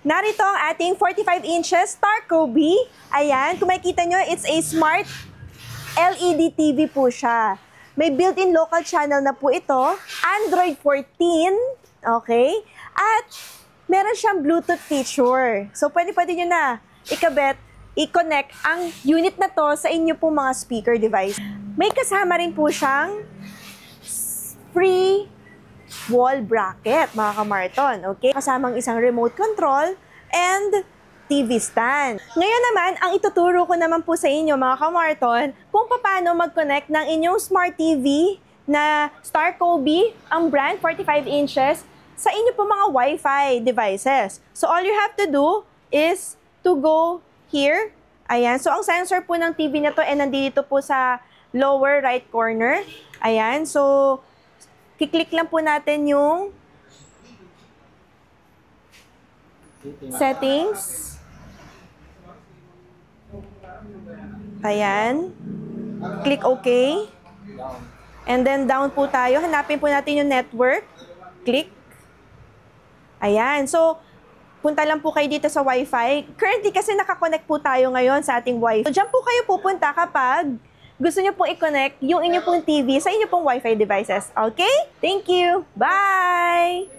Narito ang ating 45 inches Starcoby. Ayan, kung makikita nyo, it's a smart LED TV po siya. May built-in local channel na po ito, Android 14, okay? At meron siyang Bluetooth feature. So, pwede nyo na i-connect ang unit na to sa inyo pong mga speaker device. May kasama rin po siyang free wall bracket, mga kamarton, okay? Kasamang isang remote control and TV stand. Ngayon naman, ang ituturo ko naman po sa inyo, mga kamarton, kung paano mag-connect ng inyong smart TV na Starcoby, ang brand, 45 inches, sa inyo po mga Wi-Fi devices. So, all you have to do is to go here. Ayan. So, ang sensor po ng TV na to ay nandito po sa lower right corner. Ayan. So, kiklik lang po natin yung settings. Ayan. Click OK. And then down po tayo. Hanapin po natin yung network. Click. Ayan. So, punta lang po kayo dito sa Wi-Fi. Currently kasi nakakonect po tayo ngayon sa ating Wi-Fi. So, dyan po kayo pupunta kapag gusto nyo pong i-connect yung inyo pong TV sa inyo pong Wi-Fi devices. Okay? Thank you. Bye!